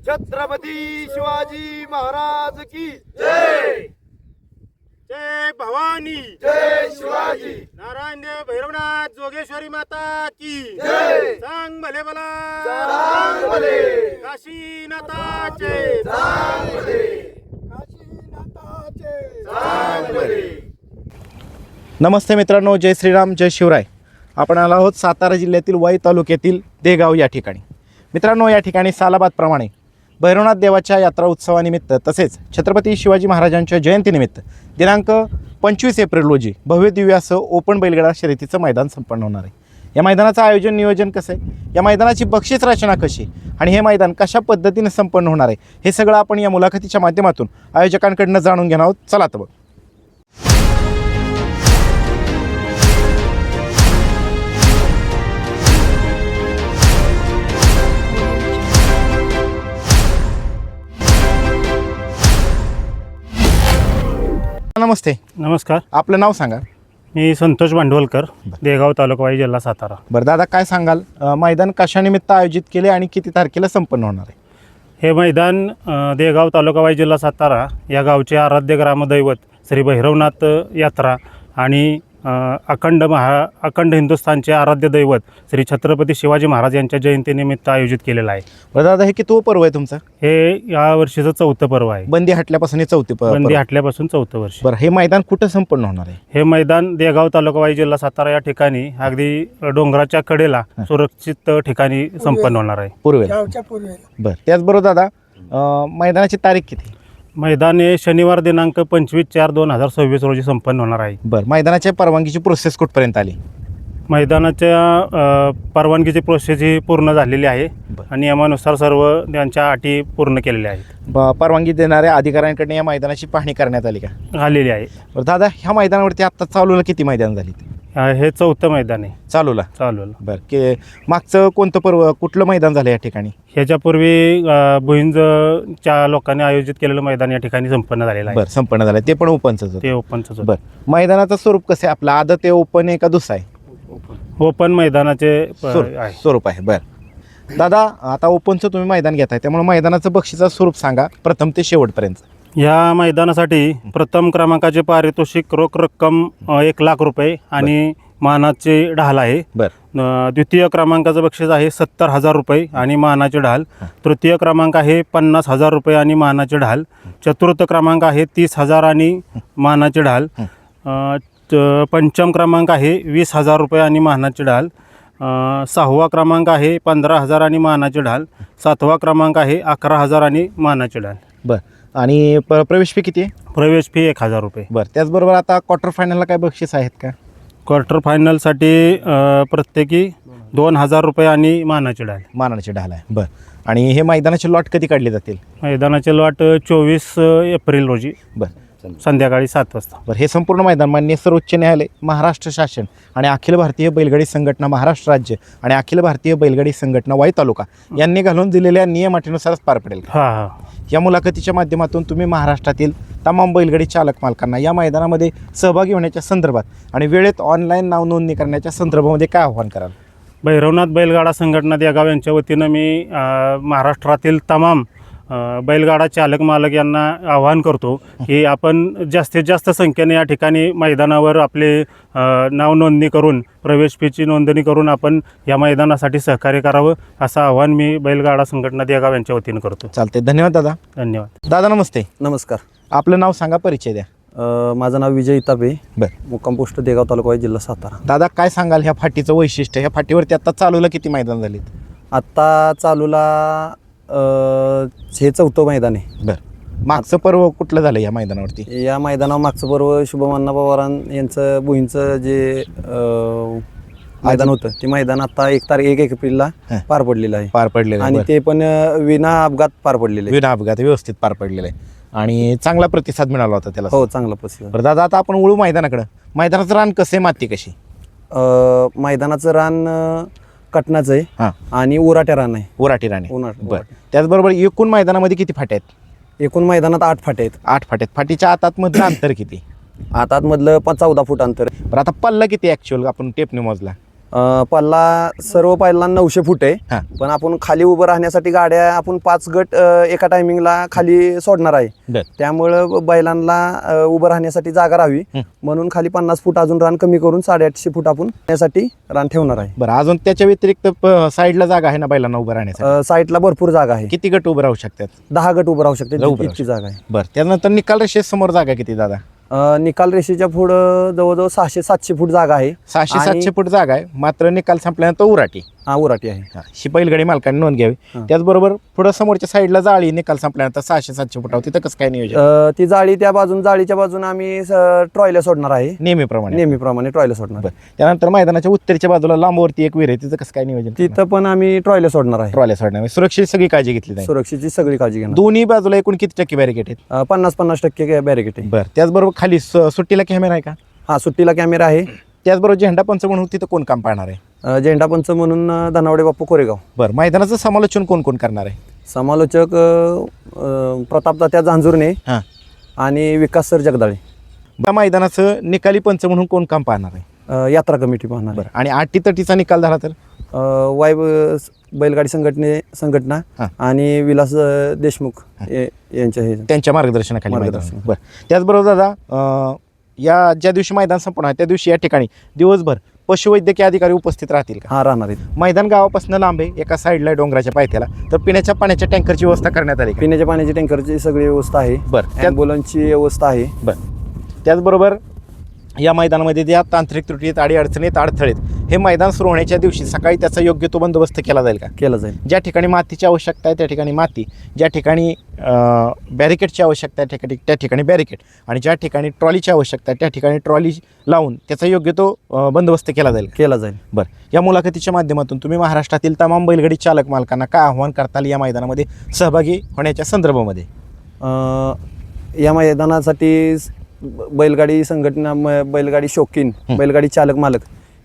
छत्रपती शिवाजी महाराज की जय भवानी, जय शिवाजी, नारायण देव भैरवनाथ जोगेश्वरी माता की जय, सांग भले मला, सांग भले, काशीनाथाचे सांग भले, सांग भले. नमस्ते मित्रांनो, जय श्रीराम, जय शिवराय. आपण आलो आहोत सातारा जिल्ह्यातील वाई तालुक्यातील देगाव या ठिकाणी. मित्रांनो, या ठिकाणी सालाबादप्रमाणे भैरवनाथ देवाच्या यात्रा उत्सवानिमित्त तसेच छत्रपती शिवाजी महाराजांच्या जयंतीनिमित्त दिनांक 25 एप्रिल रोजी भव्य दिव्य असं ओपन बैलगाडा शर्यतीचं मैदान संपन्न होणार आहे. या मैदानाचं आयोजन नियोजन कसं आहे, या मैदानाची बक्षीस रचना कशी आणि हे मैदान कशा पद्धतीने संपन्न होणार आहे, हे सगळं आपण या मुलाखतीच्या माध्यमातून आयोजकांकडून जाणून घेणार आहोत. चला तर बघ. नमस्ते, नमस्कार. आपलं नाव सांगा. मी संतोष भांडवलकर, देगाव तालुका वाई, जिल्हा सातारा. बरं दादा, काय सांगाल, मैदान कशानिमित्त आयोजित केले आणि किती तारखेला संपन्न होणार आहे? हे मैदान देगाव तालुका वाई, जिल्हा सातारा या गावचे आराध्य ग्रामदैवत श्री भैरवनाथ यात्रा आणि अखंड हिंदुस्थानचे आराध्य दैवत श्री छत्रपती शिवाजी महाराज यांच्या जयंतीनिमित्त आयोजित केलेलं आहे. बरं दादा, हे किती पर्व आहे तुमचं? हे या वर्षीचं 4थं पर्व आहे. बंदी हटल्यापासून हे 4थं बंदी हटल्यापासून 4थं वर्ष. बरं, हे मैदान कुठं संपन्न होणार आहे? हे मैदान देगाव तालुका वाई, जिल्हा सातारा या ठिकाणी अगदी डोंगराच्या कडेला सुरक्षित ठिकाणी संपन्न होणार आहे. पूर्वेला. बरं, त्याचबरोबर दादा, मैदानाची तारीख किती? मैदान हे शनिवार दिनांक 25/4/2026 रोजी संपन्न होणार आहे. बरं, मैदानाच्या परवानगीची प्रोसेस कुठपर्यंत आली? मैदानाच्या परवानगीची प्रोसेस ही पूर्ण झालेली आहे आणि नियमानुसार सर्व त्यांच्या अटी पूर्ण केलेल्या आहेत. परवानगी देणाऱ्या अधिकाऱ्यांकडून या मैदानाची पाहणी करण्यात आली का? आलेली आहे. बरं दादा, ह्या मैदानावरती आत्ता चालूला किती मैदान झाली? हे 4थं मैदान आहे चालूला. चालूला. बरं, मागचं कोणतं पर्व, कुठलं मैदान झालं या ठिकाणी? ह्याच्यापूर्वी भुईंजच्या लोकांनी आयोजित केलेलं मैदान या ठिकाणी संपन्न झालेलं आहे. बरं, संपन्न झालं. ते पण ओपनचं? ते ओपनचं. बरं, मैदानाचं स्वरूप कसं आहे आपलं? आदत आहे, ओपन आहे का दुसरं आहे? ओपन मैदानाचे आहे. स्वरूप आहे. बरं दादा, आता ओपनचं तुम्ही मैदान घेताय, त्यामुळे मैदानाचं बक्षीचं स्वरूप सांगा प्रथम ते शेवटपर्यंत. या मैदानासाठी प्रथम क्रमांकाचे पारितोषिक रोख रक्कम 1,00,000 रुपये आणि मानाचे ढाल आहे. बरं. द्वितीय क्रमांकाचं बक्षीस आहे 70,000 रुपये आणि मानाचे ढाल. तृतीय क्रमांक आहे 50,000 रुपये आणि मानाचे ढाल. चतुर्थ क्रमांक आहे 30,000 आणि मानाचे ढाल. पंचम क्रमांक आहे 20,000 रुपये आणि मानाचे ढाल. 6वा क्रमांक आहे 15,000 आणि मानाचे ढाल. 7वा क्रमांक आहे 11,000 आणि मानाचे ढाल. बरं, आणि प्रवेश फी किती आहे? प्रवेश फी 1,000 रुपये. बरं, त्याचबरोबर आता क्वार्टर फायनलला काय बक्षीस आहेत का? क्वार्टर फायनलसाठी प्रत्येकी 2,000 रुपये आणि मानाचे ढाल. मानाचे ढाल आहे. बरं, आणि हे मैदानाचे लॉट कधी काढले जातील? मैदानाचे लॉट 24 एप्रिल रोजी बरं, संध्याकाळी 7 वाजता. बरं, हे संपूर्ण मैदान मान्य सर्वोच्च न्यायालय, महाराष्ट्र शासन आणि अखिल भारतीय बैलगाडी संघटना महाराष्ट्र राज्य आणि अखिल भारतीय बैलगाडी संघटना वाई तालुका यांनी घालून दिलेल्या नियम अटीनुसारच पार पडेल का? हां. या मुलाखतीच्या माध्यमातून तुम्ही महाराष्ट्रातील तमाम बैलगाडी चालक मालकांना या मैदानामध्ये सहभागी होण्याच्या संदर्भात आणि वेळेत ऑनलाईन नाव नोंदणी करण्याच्या संदर्भामध्ये काय आव्हान कराल? भैरवनाथ बैलगाडा संघटना देगाव यांच्या वतीनं मी महाराष्ट्रातील तमाम बैलगाडा चालक मालक यांना आवाहन करतो की आपण जास्तीत जास्त संख्येने या ठिकाणी मैदानावर आपले नाव नोंदणी करून प्रवेश फीची नोंदणी करून आपण या मैदानासाठी सहकार्य करावं असं आवाहन मी बैलगाडा संघटना देगाव यांच्या वतीनं करतो. चालते, धन्यवाद दादा. धन्यवाद. दादा नमस्ते. नमस्कार. आपलं नाव सांगा, परिचय द्या. माझं नाव विजय इताबे, बरं, मुक्काम पोस्ट देगाव तालुका वाई, जिल्हा सातारा. दादा काय सांगाल ह्या फाटीचं वैशिष्ट्य? ह्या फाटीवरती आता चालूला किती मैदान झालीत? आत्ता चालूला हे 4थं मैदान आहे. बरं, मागचं पर्व कुठलं झालं या मैदानावरती? या मैदानावर मागचं पर्व शुभमन्ना पवारां यांचं भुईंचं जे मैदान होतं ते मैदान आता 1 एप्रिलला पार पडलेलं आहे. पार पडलेलं आणि ते पण विना अपघात पार पडलेलं आहे. विना अपघात व्यवस्थित पार पडलेलं आहे आणि चांगला प्रतिसाद मिळाला होता त्याला. हो, चांगला प्रतिसाद. बरं दादा, आता आपण वळू मैदानाकडं. मैदानाचं रान कसं आहे, माती कशी? मैदानाचं रान कटनाचं आहे हां, आणि उराट्या रान आहे. उराटी रान आहे. उराटी. बरं, त्याचबरोबर एकूण मैदानामध्ये किती फाट्या आहेत? एकूण मैदानात 8 फाटे आहेत. 8 फाट्यात. फाटीच्या आतातमधलं अंतर किती? आतामधलं 14 फूट अंतर आहे. बरं, आता पल्ला किती ॲक्च्युअल आपण टेपने मोजला? पल्ला सर्व पहिला 900 फूट हा. आहे, पण आपण खाली उभं राहण्यासाठी गाड्या आपण 5 गट एका टायमिंगला खाली सोडणार आहे. बर. त्यामुळं बैलांना उभं राहण्यासाठी जागा राहावी म्हणून खाली 50 फूट अजून रान कमी करून 850 फूट आपण त्यासाठी रान ठेवणार आहे. बरं, अजून त्याच्या व्यतिरिक्त साईडला जागा आहे ना बैलांना उभं राहण्यासाठी? साईडला भरपूर जागा आहे. किती गट उभं राहू शकतात? 10 गट उभं राहू शकते, उभं राहू इतकी जागा आहे. बरं, त्यानंतर निकाल रेषेसमोर जागा किती दादा? निकाल रेषेच्या पुढं जवळजवळ 600-700 फूट जागा आहे. 600-700 फूट जागा आहे, मात्र निकाल संपल्यानंतर उराटी. हा, उराटी आहे. ही बैलगाडी मालकांनी नोंद घ्यावी. त्याचबरोबर पुढं समोरच्या साईडला जाळी निकाल संपल्यानंतर 600-700 फुटावर तिथं कसं काय नियोजन? ती जाळी जाळीच्या बाजून आम्ही ट्रॉयला सोडणार आहे. नेहमीप्रमाणे ट्रॉयला सोडणार. बरं, त्यानंतर मैदानाच्या उत्तरेच्या बाजूला लांबवरती एक विहीर आहे, तिथं कसं काय नियोजन? तिथं पण आम्ही ट्रॉयला सोडणार आहे. ट्रॉल्या सोडणार, सुरक्षेची सगळी काळजी घेतली जाईल. सुरक्षेची सगळी काळजी घेणार. दोन्ही बाजूला एकूण किती टक्के बॅरिकेड आहेत? 50% बॅरिकेड आहे. बरं, त्याचबरोबर खाली सुट्टीला कॅमेरा आहे का? हा, सुट्टीला कॅमेरा आहे. त्याचबरोबर झेंडा पंच म्हणून तिथं कोण काम पाहणार आहे? झेंडा पंच म्हणून धनावडे बापू कोरेगाव. बरं, मैदानाचं समालोचन कोण कोण करणार आहे? समालोचक प्रतापदात्या झांजुर्णे हां. आणि विकास सर जगदाळे. या मैदानाचं निकाली पंच म्हणून कोण काम पाहणार आहे? यात्रा कमिटी पाहणार. बरं, आणि अटीतटीचा निकाल झाला तर? वाईब बैलगाडी संघटना हां. आणि विलास देशमुख यांच्या हे त्यांच्या मार्गदर्शनाखाली मैदान. मार्गदर्शन. बरं, त्याचबरोबर दादा, या ज्या दिवशी मैदान संपणार आहे त्या दिवशी या ठिकाणी दिवसभर पशुवैद्यकीय अधिकारी उपस्थित राहतील का? हा, राहणार आहेत. मैदान गावापासून लांब आहे, एका साईडला डोंगराच्या पायथ्याला, तर पिण्याच्या पाण्याच्या टँकरची व्यवस्था करण्यात आली का? पिण्याच्या पाण्याची टँकरची सगळी व्यवस्था आहे. बरं, ॲम्ब्युलन्सची व्यवस्था आहे. बरं, त्याचबरोबर या मैदानामध्ये ज्या तांत्रिक त्रुटीत अडचणीत अडथळेत हे मैदान सुरू होण्याच्या दिवशी सकाळी त्याचा योग्य तो बंदोबस्त केला जाईल का? केला जाईल. ज्या ठिकाणी मातीची आवश्यकता आहे त्या ठिकाणी माती, ज्या ठिकाणी बॅरिकेडची आवश्यकता आहे त्या ठिकाणी बॅरिकेड, आणि ज्या ठिकाणी ट्रॉलीची आवश्यकता आहे त्या ठिकाणी ट्रॉली लावून त्याचा योग्य तो बंदोबस्त केला जाईल. बरं, या मुलाखतीच्या माध्यमातून तुम्ही महाराष्ट्रातील तमाम बैलगाडी चालक मालकांना काय आव्हान करताल या मैदानामध्ये सहभागी होण्याच्या संदर्भामध्ये? या मैदानासाठी बैलगाडी संघटना, बैलगाडी शौकीन, बैलगाडी चालक मालक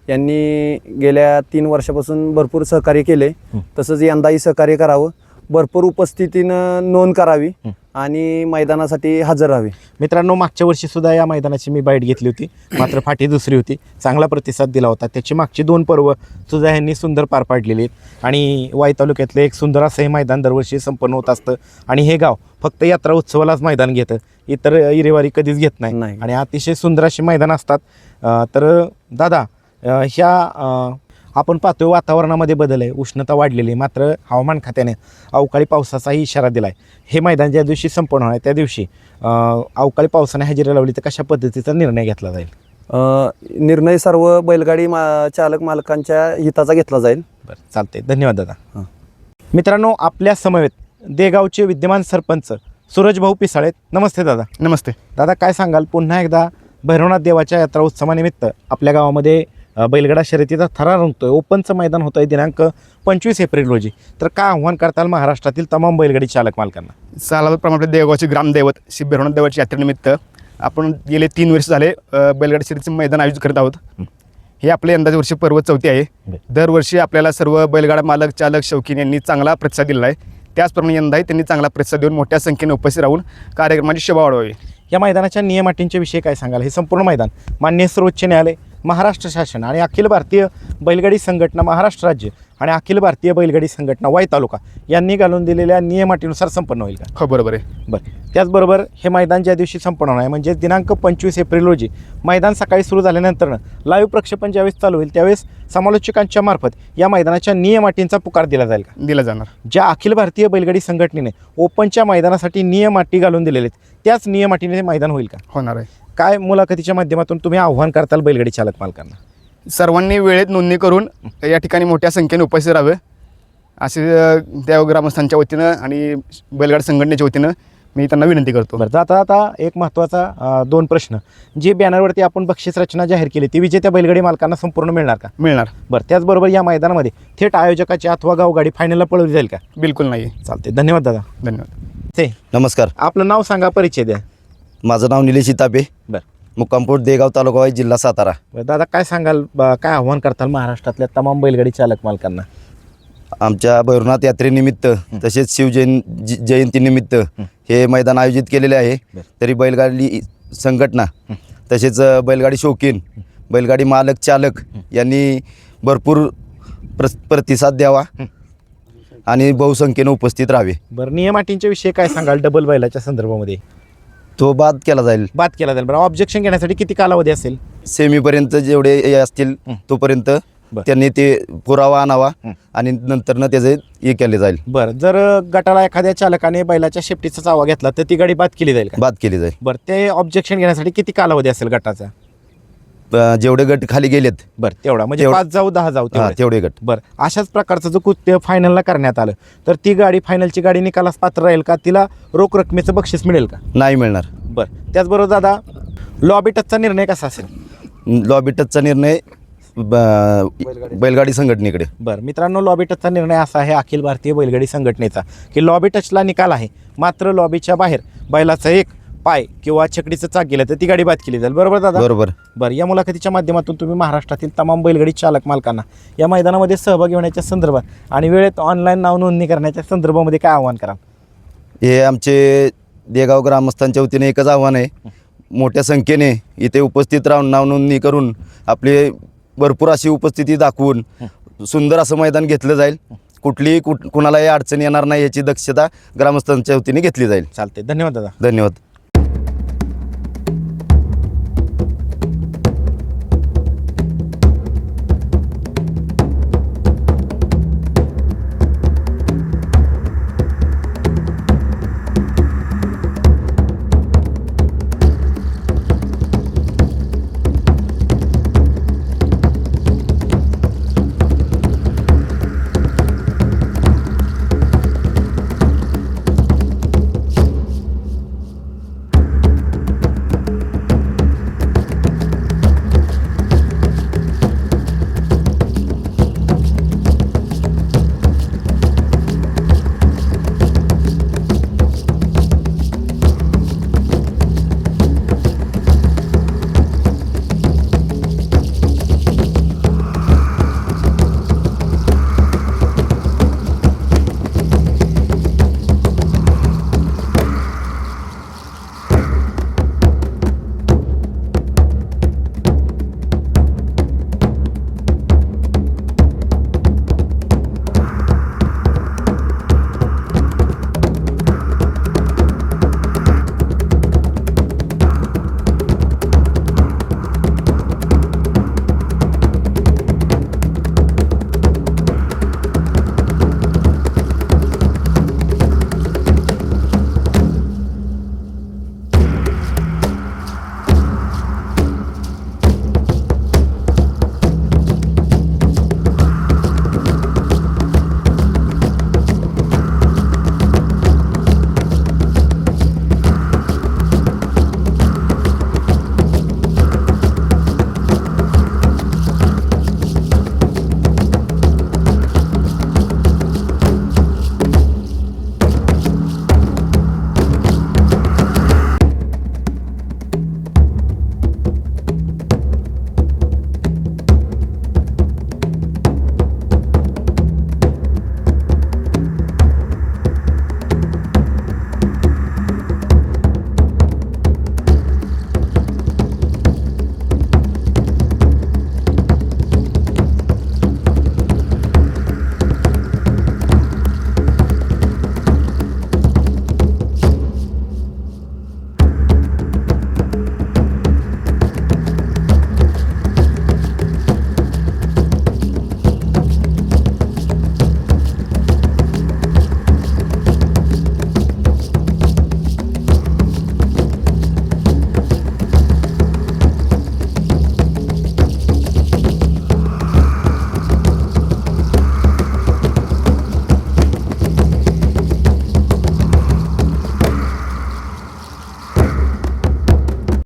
यांनी गेल्या 3 वर्षापासून भरपूर सहकार्य केले. तसंच यंदाही सहकार्य करावं, भरपूर उपस्थितीनं नोंद करावी आणि मैदानासाठी हजर राहावी. मित्रांनो, मागच्या वर्षी सुद्धा या मैदानाची मी बाईट घेतली होती, मात्र फाटी दुसरी होती. चांगला प्रतिसाद दिला होता. त्याची मागची 2 पर्व सुद्धा यांनी सुंदर पार पाडलेली आहेत आणि वाई तालुक्यातलं एक सुंदर असं हे मैदान दरवर्षी संपन्न होत असतं. आणि हे गाव फक्त यात्रा उत्सवालाच मैदान घेतं, इतर इरेवारी कधीच घेत नाही. आणि अतिशय सुंदर अशी मैदान असतात. तर दादा, ह्या आपण पाहतोय वातावरणामध्ये बदल आहे, उष्णता वाढलेली आहे, मात्र हवामान खात्याने अवकाळी पावसाचाही इशारा दिला आहे. हे मैदान ज्या दिवशी संपन्न होणार आहे त्या दिवशी अवकाळी पावसाने हजेरी लावली तर कशा पद्धतीचा निर्णय घेतला जाईल? निर्णय सर्व बैलगाडी चालक मालकांच्या हिताचा घेतला जाईल. बरं, चालतंय. धन्यवाद दादा. मित्रांनो, आपल्या समवेत देगावचे विद्यमान सरपंच सूरज भाऊ पिसाळे. नमस्ते दादा. नमस्ते दादा, काय सांगाल? पुन्हा एकदा भैरवनाथ देवाच्या यात्रा उत्सवानिमित्त आपल्या गावामध्ये बैलगाडा शर्यतीचा थरार रंगतोय. ओपनचं मैदान होतं आहे दिनांक 25 एप्रिल रोजी. तर काय आव्हान करताल महाराष्ट्रातील तमाम बैलगाडी चालक मालकांना? सालाबादप्रमाणे देवगावचे ग्रामदैवत श्री भैरवनाथ देवाच्या यात्रेनिमित्त आपण गेले 3 वर्ष झाले बैलगाडी शर्यतीचे मैदान आयोजित करत आहोत. हे आपले यंदाचे वर्षी पर्व 4थी आहे. दरवर्षी आपल्याला सर्व बैलगाडा मालक चालक शौकीन यांनी चांगला प्रतिसाद दिला आहे. त्याचप्रमाणे यंदाही त्यांनी चांगला प्रतिसाद देऊन मोठ्या संख्येने उपस्थित राहून कार्यक्रमाची शोभा वाढवावी. या मैदानाच्या नियमाटींच्या विषयी काय सांगाल? हे संपूर्ण मैदान माननीय सर्वोच्च न्यायालय, महाराष्ट्र शासन आणि अखिल भारतीय बैलगाडी संघटना महाराष्ट्र राज्य आणि अखिल भारतीय बैलगाडी संघटना वाई तालुका यांनी घालून दिलेल्या नियमाटीनुसार संपन्न होईल का? हो, बरोबर आहे. बरं, त्याचबरोबर हे मैदान ज्या दिवशी संपन्न होणार आहे म्हणजे दिनांक 25 एप्रिल रोजी मैदान सकाळी सुरू झाल्यानंतर लाईव्ह प्रक्षेपण ज्यावेळेस चालू होईल त्यावेळेस समालोचकांच्या मार्फत या मैदानाच्या नियमाटींचा पुकार दिला जाईल का? दिला जाणार. ज्या अखिल भारतीय बैलगाडी संघटनेने ओपनच्या मैदानासाठी नियमाटी घालून दिलेले आहेत त्याच नियमाटीने मैदान होईल का? होणार आहे. काय मुलाखतीच्या माध्यमातून तुम्ही आव्हान करताल बैलगाडी चालक मालकांना? सर्वांनी वेळेत नोंदणी करून या ठिकाणी मोठ्या संख्येने उपस्थित राहावे असे त्या ग्रामस्थांच्या वतीनं आणि बैलगाडी संघटनेच्या वतीनं मी त्यांना विनंती करतो. बरं, आता एक महत्त्वाचा 2 प्रश्न. जी बॅनरवरती आपण बक्षीस रचना जाहीर केली ती विजेत्या बैलगाडी मालकांना संपूर्ण मिळणार का? मिळणार. बरं, त्याचबरोबर या मैदानामध्ये थेट आयोजकाची अथवा गावगाडी फायनलला पळवली जाईल का? बिलकुल नाही. चालते. धन्यवाद दादा. धन्यवाद. नमस्कार, आपलं नाव सांगा, परिचय द्या. माझं नाव निलेश इतापे, बरं मुक्कामपूर देगाव तालुका वाई जिल्हा सातारा. दादा, काय सांगाल? काय आव्हान करताल महाराष्ट्रातल्या तमाम बैलगाडी चालक मालकांना? आमच्या भैरवनाथ यात्रेनिमित्त तसेच जयंतीनिमित्त हे मैदान आयोजित केलेले आहे. तरी बैलगाडी संघटना तसेच बैलगाडी शौकीन, बैलगाडी मालक चालक यांनी भरपूर प्रतिसाद द्यावा आणि बहुसंख्येनं उपस्थित राहावे. बरं नियम अटींच्या विषयी काय सांगाल डबल बैलाच्या संदर्भामध्ये? तो बाद केला जाईल. बाद केला जाईल. बरं ऑब्जेक्शन घेण्यासाठी किती कालावधी असेल? सेमीपर्यंत जेवढे हे असतील तोपर्यंत बरं. त्यांनी ते पुरावा आणावा आणि नंतरनं त्याचे हे केले जाईल, बरं जर गटाला एखाद्या चालकाने बैलाच्या शेपटीचा चावा घेतला तर ती गाडी बाद केली जाईल का? बाद केली जाईल. बरं ते ऑब्जेक्शन घेण्यासाठी किती कालावधी असेल गटाचा? जेवढे गट खाली गेलेत बरं तेवढा म्हणजे तेवढं- 5 जाऊ 10 जाऊ हा, तेवढे. तेवढे गट. बरं अशाच प्रकारचं जो कृत्य फायनलला करण्यात आलं तर ती गाडी फायनलची गाडी निकालास पात्र राहील का? तिला रोख रकमेचं बक्षीस मिळेल का? नाही मिळणार. बरं त्याचबरोबर दादा लॉबी टचचा निर्णय कसा असेल? लॉबी टचचा निर्णय बैलगाडी संघटनेकडे. बरं मित्रांनो लॉबी टचचा निर्णय असा आहे अखिल भारतीय बैलगाडी संघटनेचा की लॉबी टचला निकाल आहे, मात्र लॉबीच्या बाहेर बैलाचा एक पाय किंवा छकडीचं चाक गेलं तर ती गाडी बाद केली जाईल. बरोबर दादा? बरोबर. बरं या मुलाखतीच्या माध्यमातून तुम्ही महाराष्ट्रातील तमाम बैलगाडी चालक मालकांना या मैदानामध्ये सहभागी होण्याच्या संदर्भात आणि वेळेत ऑनलाईन नाव नोंदणी करण्याच्या संदर्भामध्ये काय आवाहन कराल? हे आमचे देगाव ग्रामस्थांच्या वतीने एकच आव्हान आहे, मोठ्या संख्येने इथे उपस्थित राहून नाव नोंदणी करून आपले भरपूर अशी उपस्थिती दाखवून सुंदर असं मैदान घेतलं जाईल. कुणालाही अडचण येणार नाही याची दक्षता ग्रामस्थांच्या वतीने घेतली जाईल. चालते. धन्यवाद दादा. धन्यवाद.